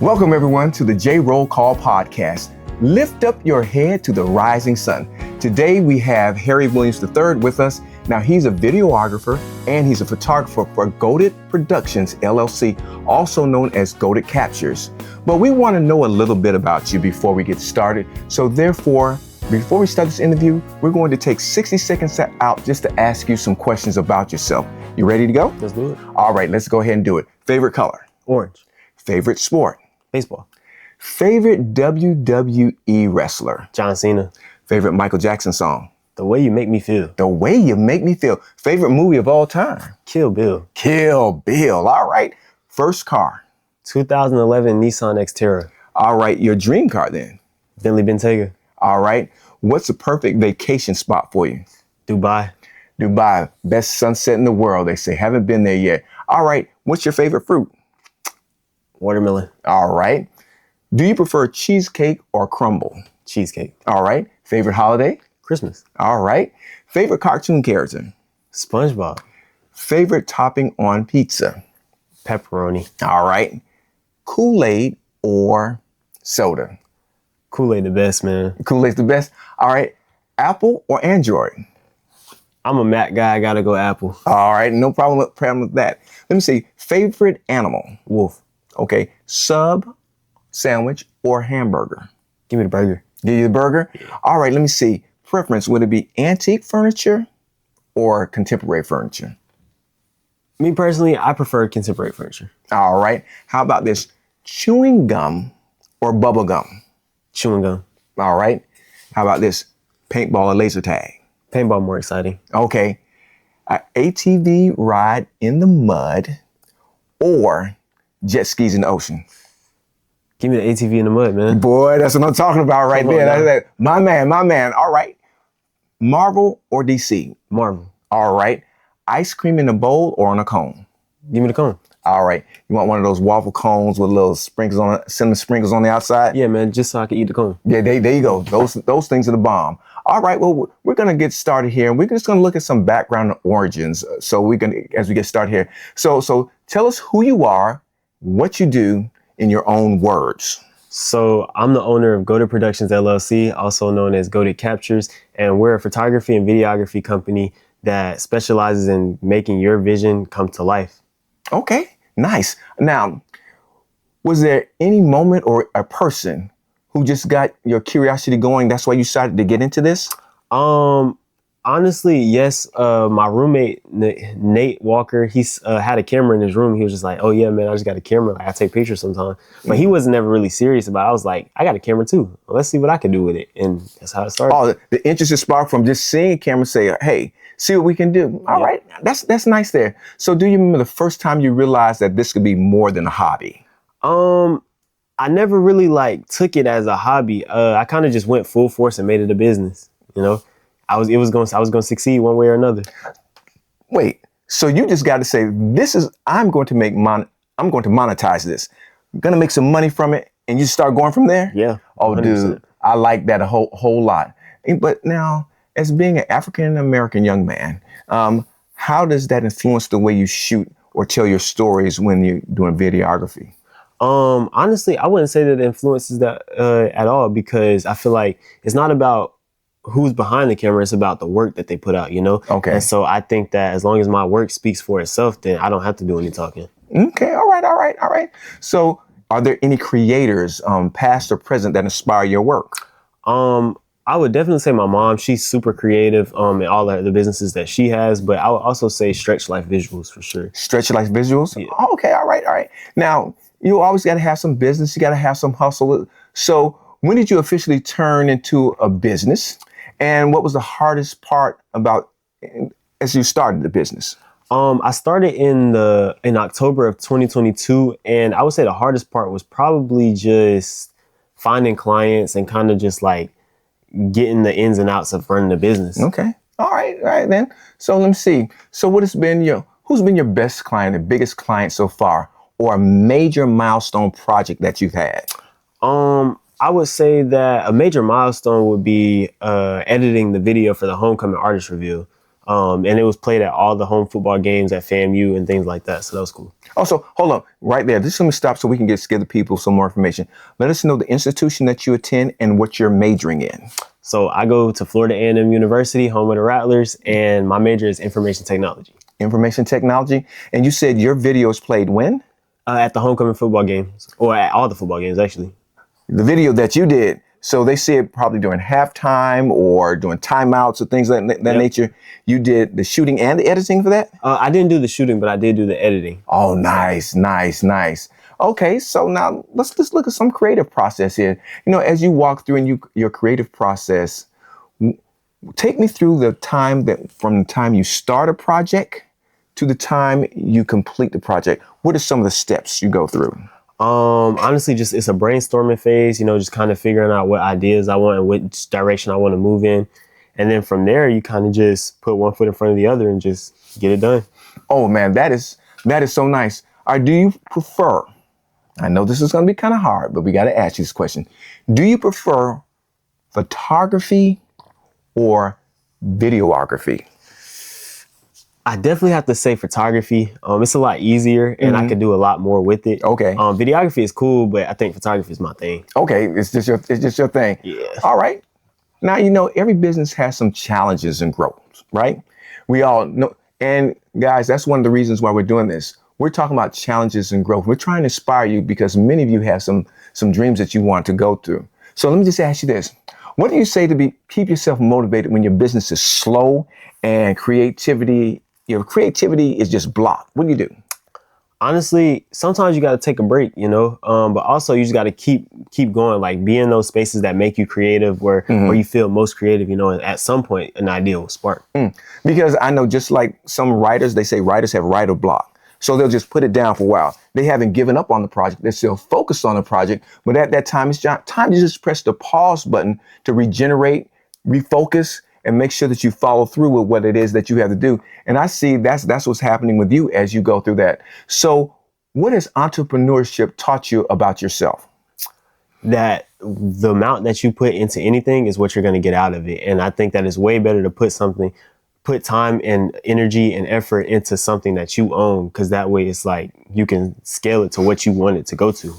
Welcome everyone to the Rolle Call Podcast. Lift up your head to the rising sun. Today we have Harry Williams III with us. Now he's a videographer and he's a photographer for Goated Productions, LLC, also known as Goated Captures. But we want to know a little bit about you before we get started. So therefore, before we start this interview, we're going to take 60 seconds out just to ask you some questions about yourself. You ready to go? Let's do it. All right, let's go ahead and do it. Favorite color? Orange. Favorite sport? Baseball. Favorite WWE wrestler? John Cena. Favorite Michael Jackson song? The Way You Make Me Feel. The Way You Make Me Feel. Favorite movie of all time? Kill Bill. Kill Bill. All right. First car? 2011 Nissan Xterra. All right. Your dream car then? Bentley Bentayga. All right. What's the perfect vacation spot for you? Dubai. Dubai. Best sunset in the world, they say. Haven't been there yet. All right. What's your favorite fruit? Watermelon. All right. Do you prefer cheesecake or crumble? Cheesecake. All right. Favorite holiday? Christmas. All right. Favorite cartoon character? SpongeBob. Favorite topping on pizza? Pepperoni. All right. Kool-Aid or soda? Kool-Aid the best, man. Kool-Aid's the best. All right. Apple or Android? I'm a Mac guy. I gotta go Apple. All right. No problem with that. Let me see. Favorite animal? Wolf. Okay. Sub, sandwich, or hamburger? Give me the burger. Give you the burger? Yeah. All right. Let me see. Preference. Would it be antique furniture or contemporary furniture? Me personally, I prefer contemporary furniture. All right. How about this? Chewing gum or bubble gum? Chewing gum. All right. How about this? Paintball or laser tag? Paintball more exciting. Okay. An ATV ride in the mud or jet skis in the ocean? Give me the ATV in the mud, man. Boy, that's what I'm talking about right there. That's my man. All right. Marvel or DC? Marvel. All right. Ice cream in a bowl or on a cone? Give me the cone. All right. You want one of those waffle cones with little sprinkles on it, cinnamon sprinkles on the outside? Yeah, man, just so I can eat the cone. Yeah, there you go. Those things are the bomb. All right. Well, we're going to get started here. And we're just going to look at some background and origins. So as we get started here. So tell us who you are, what you do in your own words. So I'm the owner of Goated Productions, LLC, also known as Goated Captures. And we're a photography and videography company that specializes in making your vision come to life. Okay, nice. Now, was there any moment or a person who just got your curiosity going? That's why you decided to get into this? Honestly, yes. My roommate, Nate Walker, he's had a camera in his room. He was just like, oh yeah, man, I just got a camera. Like, I take pictures sometimes. But he was never really serious about it. I was like, I got a camera too. Well, let's see what I can do with it. And that's how it started. Oh, the interest is sparked from just seeing a camera say, hey, see what we can do. All right, that's nice there. So do you remember the first time you realized that this could be more than a hobby? I never really took it as a hobby. I kind of just went full force and made it a business. You know, I was going to succeed one way or another. Wait, so you just got to say, I'm going to monetize this. I'm going to make some money from it, and you start going from there? Yeah. 100%. Oh, dude, I like that a whole lot. But now, as being an African-American young man, how does that influence the way you shoot or tell your stories when you're doing videography? Honestly, I wouldn't say that it influences that at all, because I feel like it's not about who's behind the camera. It's about the work that they put out, you know? Okay. And so I think that as long as my work speaks for itself, then I don't have to do any talking. Okay. All right. So are there any creators, past or present, that inspire your work? I would definitely say my mom. She's super creative in all the businesses that she has, but I would also say Stretch Life Visuals for sure. Stretch Life Visuals? Yeah. Oh, okay. All right. Now, you always got to have some business. You got to have some hustle. So when did you officially turn into a business? And what was the hardest part about as you started the business? I started in October of 2022, and I would say the hardest part was probably just finding clients and kind of just getting the ins and outs of running the business. Okay. All right then. So let me see. So who's been your best client, the biggest client so far, or a major milestone project that you've had? I would say that a major milestone would be editing the video for the Homecoming Artist Reveal. And it was played at all the home football games at FAMU and things like that. So that was cool. Also, hold on, right there. Just let me stop so we can give the people some more information. Let us know the institution that you attend and what you're majoring in. So I go to Florida A&M University, home of the Rattlers, and my major is information technology. Information technology. And you said your video is played when? At the homecoming football games, or at all the football games, actually. The video that you did, so they see it probably during halftime or during timeouts or things like that nature. You did the shooting and the editing for that? I didn't do the shooting, but I did do the editing. Oh, nice. Okay, so now let's just look at some creative process here. You know, as you walk through and your creative process, take me through the time from the time you start a project to the time you complete the project. What are some of the steps you go through? Honestly, just it's a brainstorming phase, just kind of figuring out what ideas I want and which direction I want to move in. And then from there, you kind of just put one foot in front of the other and just get it done. Oh, man, that is so nice. Do you prefer, I know this is going to be kind of hard, but we got to ask you this question. Do you prefer photography or videography? I definitely have to say photography. It's a lot easier and I can do a lot more with it. Okay. Videography is cool, but I think photography is my thing. Okay. It's just your thing. Yeah. All right. Now, every business has some challenges and growth, right? We all know. And guys, that's one of the reasons why we're doing this. We're talking about challenges and growth. We're trying to inspire you because many of you have some dreams that you want to go through. So let me just ask you this. What do you say to keep yourself motivated when your business is slow and creativity is just blocked? What do you do? Honestly, sometimes you got to take a break, but also you just got to keep going, like be in those spaces that make you creative where you feel most creative, and at some point an idea will spark. Because I know just like some writers, they say writers have writer block. So they'll just put it down for a while. They haven't given up on the project. They're still focused on the project. But at that time, it's time to just press the pause button to regenerate, refocus, and make sure that you follow through with what it is that you have to do. And I see that's what's happening with you as you go through that. So what has entrepreneurship taught you about yourself? That the amount that you put into anything is what you're going to get out of it. And I think that it's way better to put time and energy and effort into something that you own, because that way it's like you can scale it to what you want it to go to,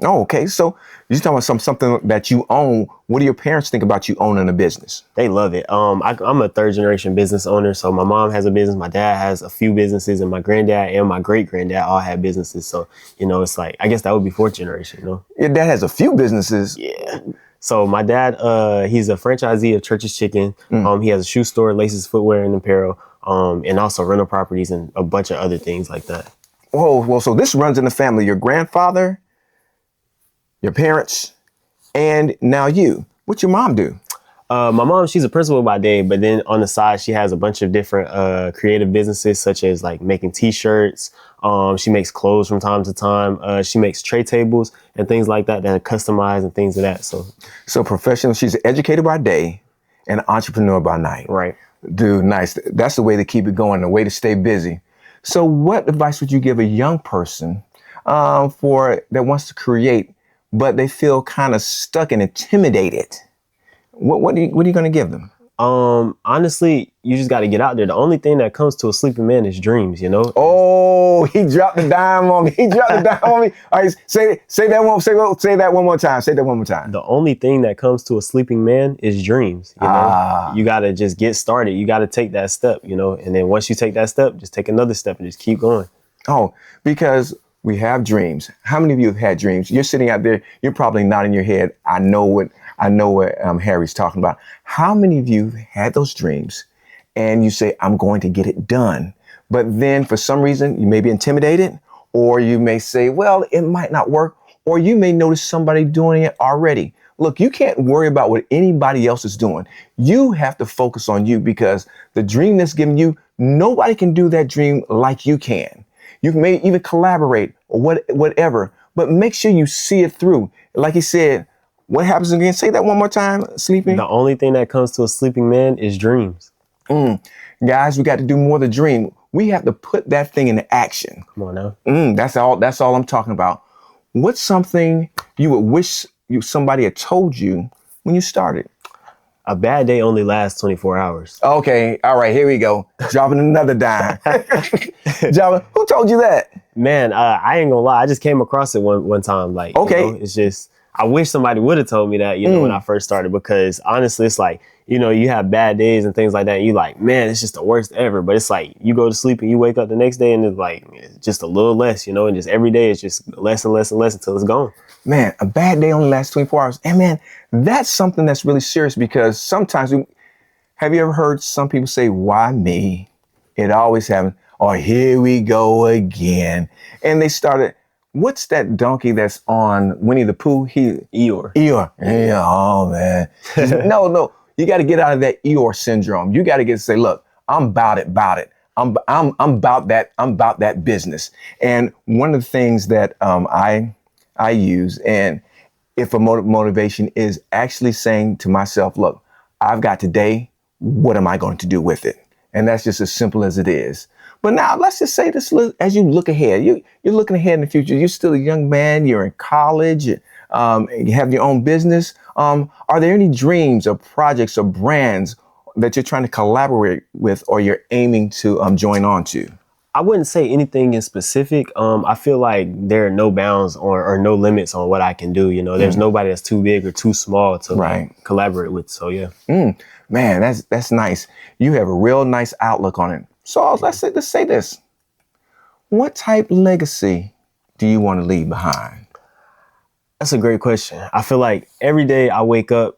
Oh, okay. So you're talking about something that you own. What do your parents think about you owning a business? They love it. I'm a third generation business owner. So my mom has a business, my dad has a few businesses, and my granddad and my great granddad all had businesses. So, it's like, I guess that would be fourth generation, Your dad has a few businesses. Yeah. So my dad, he's a franchisee of Church's Chicken. He has a shoe store, Laces Footwear and Apparel, and also rental properties and a bunch of other things like that. Whoa, well, so this runs in the family. Your grandfather, your parents, and now you. What's your mom do? My mom, she's a principal by day, but then on the side, she has a bunch of different creative businesses, such as like making T-shirts. She makes clothes from time to time. She makes tray tables and things like that are customized and things of that. So professional. She's an educator by day and an entrepreneur by night. Right. Dude, nice. That's the way to keep it going, the way to stay busy. So what advice would you give a young person that wants to create, but they feel kind of stuck and intimidated? What are you going to give them? Honestly, you just got to get out there. The only thing that comes to a sleeping man is dreams, Oh, he dropped the dime on me. All right, say that one more time. Say that one more time. The only thing that comes to a sleeping man is dreams. You got to just get started. You got to take that step, and then once you take that step, just take another step and just keep going. Oh, because we have dreams. How many of you have had dreams? You're sitting out there. You're probably nodding your head. I know what Harry's talking about. How many of you had those dreams and you say, I'm going to get it done? But then for some reason, you may be intimidated, or you may say, well, it might not work, or you may notice somebody doing it already. Look, you can't worry about what anybody else is doing. You have to focus on you, because the dream that's given you, nobody can do that dream like you can. You may even collaborate or whatever, but make sure you see it through. Like he said, what happens again? Say that one more time, sleeping. The only thing that comes to a sleeping man is dreams. Guys, we got to do more than dream. We have to put that thing into action. Come on now. That's all I'm talking about. What's something you would wish somebody had told you when you started? A bad day only lasts 24 hours. Okay. All right. Here we go. Dropping another dime. Who told you that? Man, I ain't gonna lie. I just came across it one time. Like, Okay. It's just, I wish somebody would have told me that, when I first started, because honestly, it's like, you have bad days and things like that. And you like, man, it's just the worst ever. But it's like, you go to sleep and you wake up the next day and it's like, it's just a little less, and just every day it's just less and less and less until it's gone. Man, a bad day only lasts 24 hours. And man, that's something that's really serious, because sometimes have you ever heard some people say, why me? It always happens. Or here we go again. And they started, what's that donkey that's on Winnie the Pooh? Eeyore. Yeah, oh man. No. You got to get out of that Eeyore syndrome. You got to say, look, I'm about it. I'm about that business. And one of the things that I use, and if a motivation is actually saying to myself, look, I've got today, what am I going to do with it? And that's just as simple as it is. But now let's just say this, as you look ahead, you're looking ahead in the future. You're still a young man. You're in college. You have your own business. Are there any dreams or projects or brands that you're trying to collaborate with, or you're aiming to join on to? I wouldn't say anything in specific. I feel like there are no bounds or no limits on what I can do. There's nobody that's too big or too small to collaborate with. So yeah. Man, that's nice. You have a real nice outlook on it. So let's say this. What type of legacy do you want to leave behind? That's a great question. I feel like every day I wake up,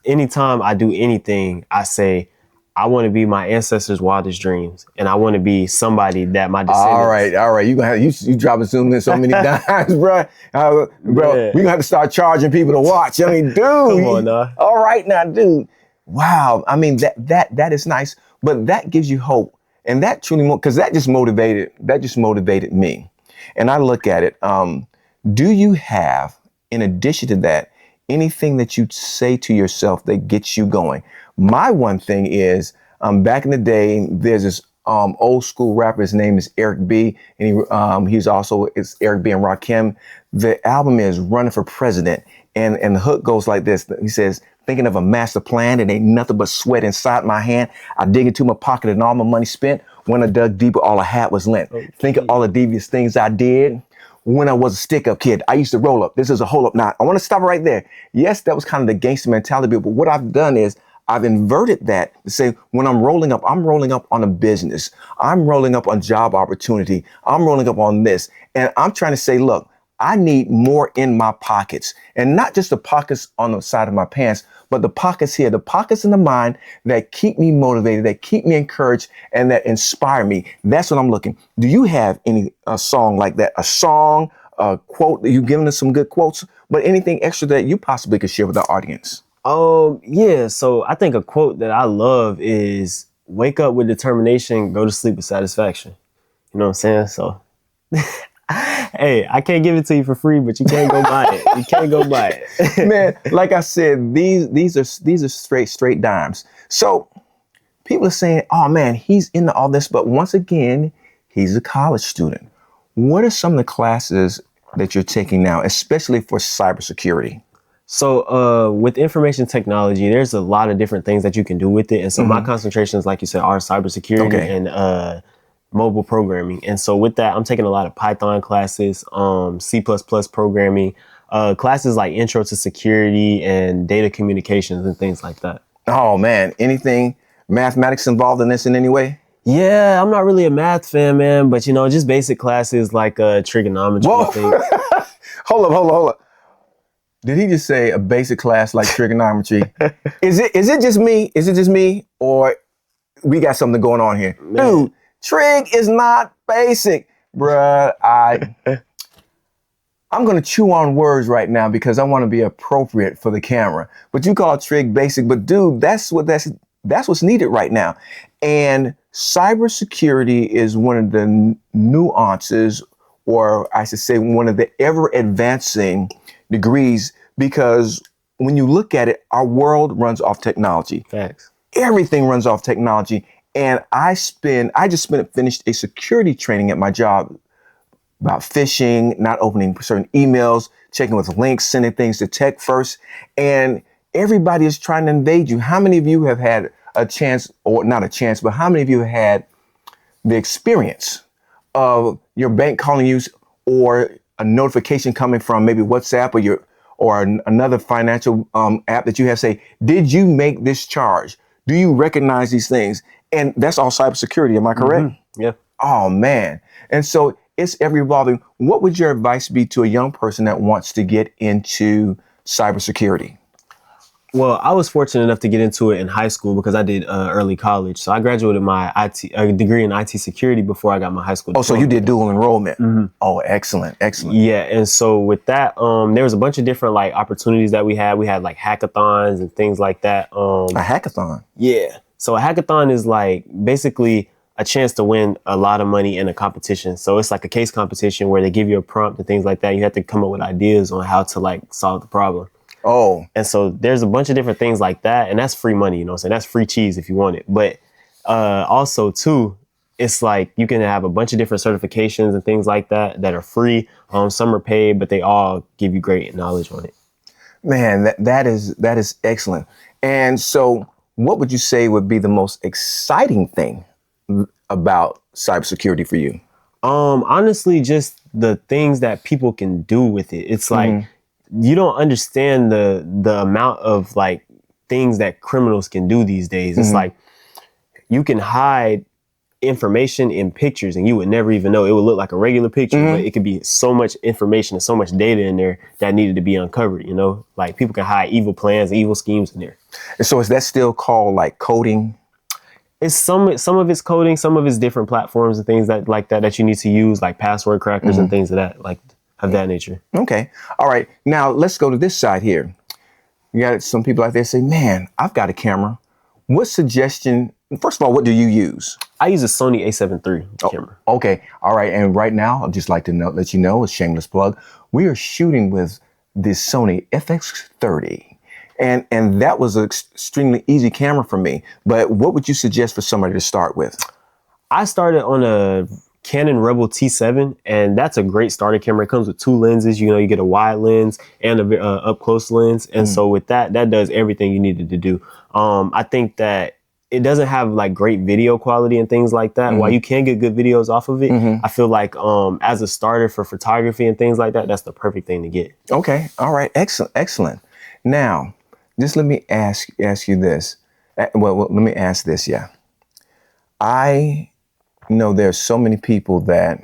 anytime I do anything, I say, I want to be my ancestors' wildest dreams, and I want to be somebody that my descendants. All right. You gonna have you dropping so many dimes, bro. Bro, we gonna have to start charging people to watch. I mean, dude. Come on, now. All right, now, dude. Wow. I mean, that is nice, but that gives you hope, and that truly, because that just motivated me, and I look at it. Do you have, in addition to that, anything that you say to yourself that gets you going? My one thing is, back in the day, there's this old school rapper. His name is Eric B. And it's Eric B. and Rakim. The album is Running for President. And the hook goes like this. He says, thinking of a master plan, it ain't nothing but sweat inside my hand. I dig into my pocket and all my money spent. When I dug deeper, all I had was lint. Okay. Think of all the devious things I did. When I was a stick-up kid, I used to roll up. This is a hold-up now. I want to stop right there. Yes, that was kind of the gangster mentality, but what I've done is I've inverted that to say, when I'm rolling up on a business. I'm rolling up on job opportunity. I'm rolling up on this. And I'm trying to say, look, I need more in my pockets, and not just the pockets on the side of my pants, but the pockets here, the pockets in the mind that keep me motivated, that keep me encouraged, and that inspire me. That's what I'm looking. Do you have any song like that? A song, a quote? You've given us some good quotes, but anything extra that you possibly could share with our audience? Yeah. So I think a quote that I love is, wake up with determination, go to sleep with satisfaction. You know what I'm saying? So hey, I can't give it to you for free, but you can't go buy it. You can't go buy it. Man, like I said, these are straight dimes. So people are saying, oh man, he's into all this, but once again, he's a college student. What are some of the classes that you're taking now, especially for cybersecurity? So with information technology, there's a lot of different things that you can do with it. And so my concentrations, like you said, are cybersecurity and mobile programming. And so with that, I'm taking a lot of Python classes, C++ programming, classes like Intro to Security and Data Communications and things like that. Oh man, anything mathematics involved in this in any way? Yeah, I'm not really a math fan, man, but just basic classes like trigonometry. Whoa. Hold up. Did he just say a basic class like trigonometry? Is it just me? Is it just me? Or we got something going on here? Man. Dude, trig is not basic. Bruh, I'm going to chew on words right now because I want to be appropriate for the camera. But you call trig basic, but dude, that's what's needed right now. And cybersecurity is one of the nuances, or I should say one of the ever advancing degrees, because when you look at it, our world runs off technology. Facts. Everything runs off technology. And I just finished a security training at my job about phishing, not opening certain emails, checking with links, sending things to tech first. And everybody is trying to invade you. How many of you have had a chance, or not a chance, but how many of you have had the experience of your bank calling you, or a notification coming from maybe WhatsApp or another financial app that you have say, did you make this charge? Do you recognize these things? And that's all cybersecurity. Am I correct? Mm-hmm. Yeah. Oh, man. And so it's ever evolving. What would your advice be to a young person that wants to get into cybersecurity? Well, I was fortunate enough to get into it in high school because I did early college. So I graduated my degree in IT security before I got my high school diploma. Oh, so you did dual enrollment. Mm-hmm. Oh, excellent. Excellent. Yeah. And so with that, there was a bunch of different like opportunities that we had. We had like hackathons and things like that. A hackathon? Yeah. So a hackathon is like basically a chance to win a lot of money in a competition. So it's like a case competition where they give you a prompt and things like that. You have to come up with ideas on how to like solve the problem. Oh. And so there's a bunch of different things like that. And that's free money, you know what I'm saying? That's free cheese if you want it. But also, too, it's like you can have a bunch of different certifications and things like that are free. Some are paid, but they all give you great knowledge on it. Man, that is excellent. And so what would you say would be the most exciting thing about cybersecurity for you? Honestly, just the things that people can do with it. It's like, you don't understand the amount of like things that criminals can do these days. It's like you can hide information in pictures and you would never even know. It would look like a regular picture, but it could be so much information and so much data in there that needed to be uncovered, you know? Like people can hide evil plans, evil schemes in there. And so is that still called like coding? It's some of it's coding, some of it's different platforms and things that you need to use, like password crackers and things of that nature. Okay. All right. Now let's go to this side here. You got some people out there say, man, I've got a camera. What suggestion? First of all, what do you use? I use a Sony A7 III camera. Okay. All right. And right now, I'd just like to let you know, a shameless plug, we are shooting with this Sony FX30. And that was an extremely easy camera for me. But what would you suggest for somebody to start with? I started on a Canon Rebel T7, and that's a great starter camera. It comes with two lenses. You know, you get a wide lens and a up close lens. And so with that does everything you needed to do. I think that it doesn't have like great video quality and things like that. While you can get good videos off of it, I feel like as a starter for photography and things like that, that's the perfect thing to get. Okay. All right. Excellent. Excellent. Now, just let me ask you this. Well, let me ask this. Yeah. I know there's so many people that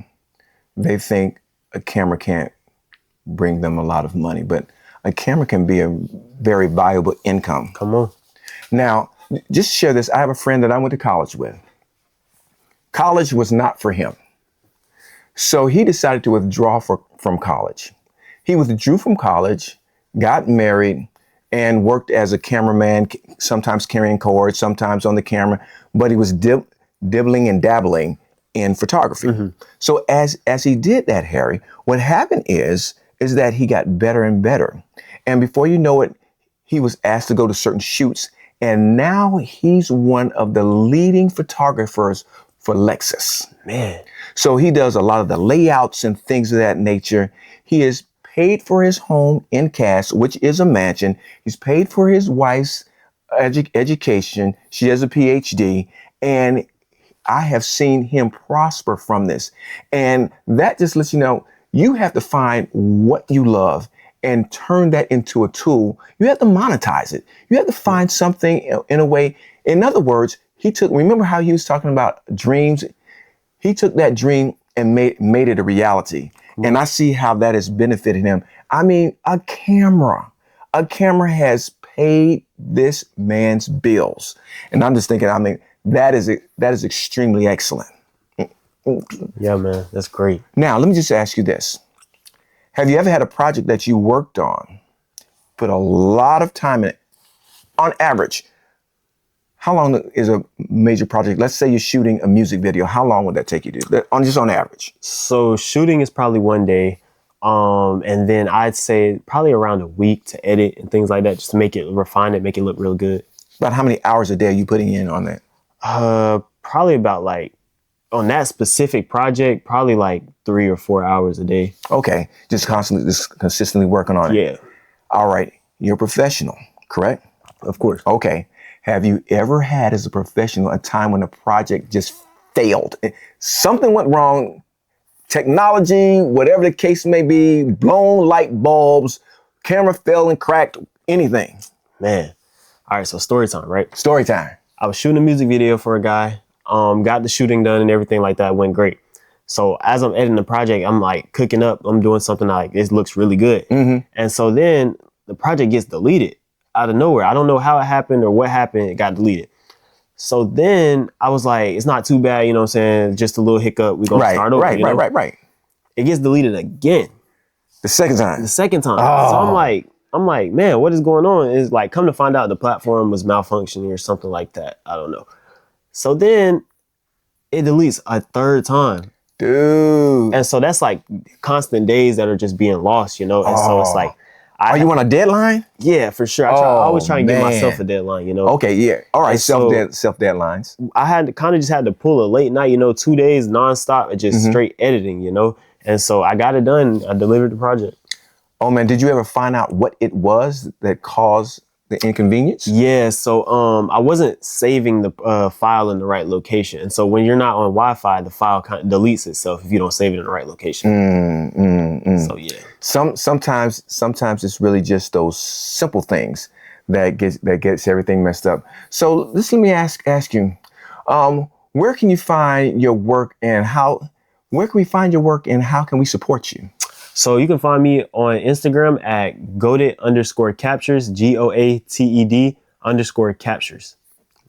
they think a camera can't bring them a lot of money, but a camera can be a very valuable income. Come on. Now, just share this. I have a friend that I went to college with. College was not for him. So he decided to withdraw from college. He withdrew from college, got married, and worked as a cameraman, sometimes carrying cords, sometimes on the camera, but he was dibbling and dabbling in photography. So as he did that, Harry, what happened is that he got better and better. And before you know it, he was asked to go to certain shoots. And now he's one of the leading photographers for Lexus. Man. So he does a lot of the layouts and things of that nature. He is paid for his home in cash, which is a mansion. He's paid for his wife's education. She has a PhD. And I have seen him prosper from this. And that just lets you know, you have to find what you love and turn that into a tool. You have to monetize it. You have to find something in a way. In other words, remember how he was talking about dreams? He took that dream and made it a reality. And I see how that has benefited him. I mean, a camera has paid this man's bills. And I'm just thinking, I mean, that is extremely excellent. Yeah, man, that's great. Now, let me just ask you this. Have you ever had a project that you worked on, put a lot of time in it? On average, how long is a major project? Let's say you're shooting a music video. How long would that take you to do? Just on average. So shooting is probably one day. And then I'd say probably around a week to edit and things like that, just to make it, refine it, make it look real good. About how many hours a day are you putting in on that? Probably about like, on that specific project, probably like 3 or 4 hours a day. Okay. Just consistently working on it. Yeah. All right. You're a professional. correct? Of course. Okay. Have you ever had as a professional a time when a project just failed? Something went wrong, technology, whatever the case may be, blown light bulbs, camera fell and cracked, anything. Man. All right, so story time, right? Story time. I was shooting a music video for a guy, got the shooting done and everything like that, went great. So as I'm editing the project, I'm like cooking up, I'm doing something like, this looks really good. Mm-hmm. And so then the project gets deleted out of nowhere. I don't know how it happened or what happened, it got deleted. So then I was like, it's not too bad, you know what I'm saying? Just a little hiccup, we're gonna start over. Right. It gets deleted again. The second time. Oh. So I'm like, man, what is going on? It's like, come to find out the platform was malfunctioning or something like that. I don't know. So then it deletes a third time. Dude. And so that's like constant days that are just being lost, you know? And so it's like, are you on a deadline? Yeah, for sure. I always try and give myself a deadline, you know? Okay, yeah. All right, self deadlines. I had to pull a late night, you know, 2 days nonstop, just straight editing, you know? And so I got it done. I delivered the project. Oh man, did you ever find out what it was that caused the inconvenience? Yeah, so I wasn't saving the file in the right location. And so when you're not on Wi-Fi, the file kind of deletes itself if you don't save it in the right location. So yeah. Sometimes it's really just those simple things that gets everything messed up. So let me ask you, where can you find your work and where can we find your work and how can we support you? So you can find me on Instagram at goated_captures, GOATED_captures.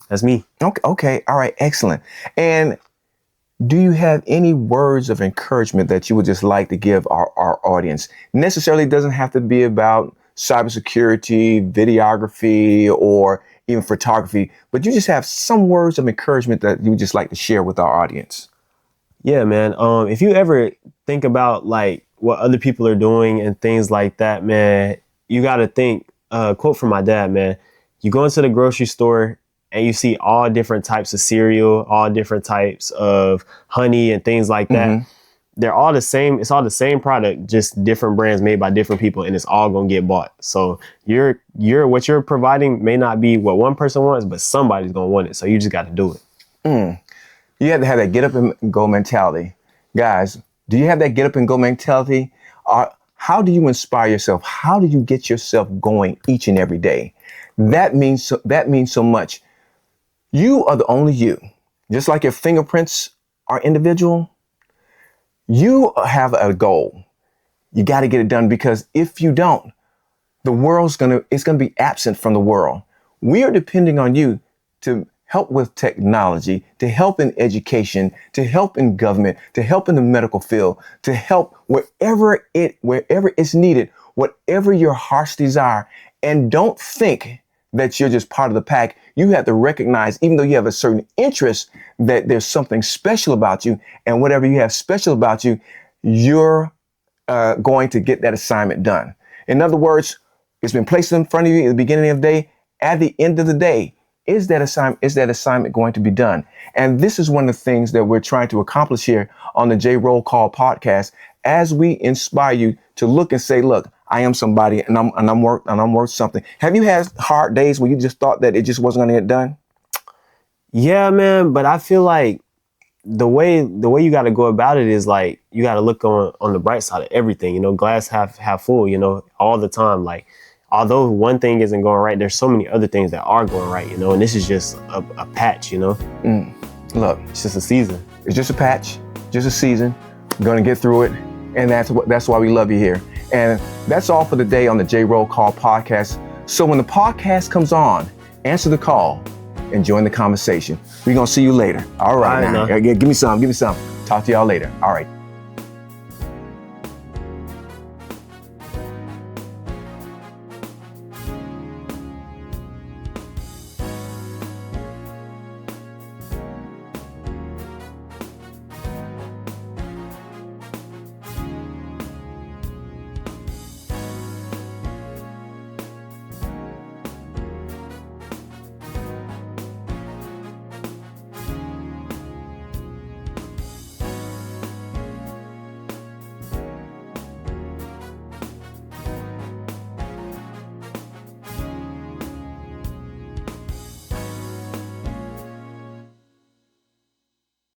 That's me. Okay. All right. Excellent. And do you have any words of encouragement that you would just like to give our audience? Necessarily doesn't have to be about cybersecurity, videography, or even photography, but you just have some words of encouragement that you would just like to share with our audience. Yeah, man. If you ever think about like what other people are doing and things like that, man, you got to think, quote from my dad, man, you go into the grocery store and you see all different types of cereal, all different types of honey and things like that. They're all the same. It's all the same product, just different brands made by different people, and it's all going to get bought. So what you're providing may not be what one person wants, but somebody's going to want it. So you just got to do it. You have to have that get up and go mentality. Guys, do you have that get up and go mentality? How do you inspire yourself? How do you get yourself going each and every day? That means so much. You are the only you. Just like your fingerprints are individual, you have a goal. You got to get it done, because if you don't, it's going to be absent from the world. We are depending on you to help with technology, to help in education, to help in government, to help in the medical field, to help wherever it's needed, whatever your heart's desire. And don't think that you're just part of the pack. You have to recognize, even though you have a certain interest, that there's something special about you, and whatever you have special about you, you're going to get that assignment done. In other words, it's been placed in front of you at the beginning of the day. At the end of the day, is that assignment going to be done? And this is one of the things that we're trying to accomplish here on the Rolle Call Podcast, as we inspire you to look and say, look, I am somebody, and I'm worth something. Have you had hard days where you just thought that it just wasn't going to get done? Yeah, man. But I feel like the way you got to go about it is like, you got to look on the bright side of everything, you know, glass half full, you know, all the time. Like, although one thing isn't going right, there's so many other things that are going right, you know, and this is just a patch, you know. Look, it's just a season. It's just a patch, just a season. We're going to get through it. And that's why we love you here. And that's all for the day on the Rolle Call Podcast. So when the podcast comes on, answer the call and join the conversation. We're going to see you later. All right, now. Give me some. Talk to y'all later. All right.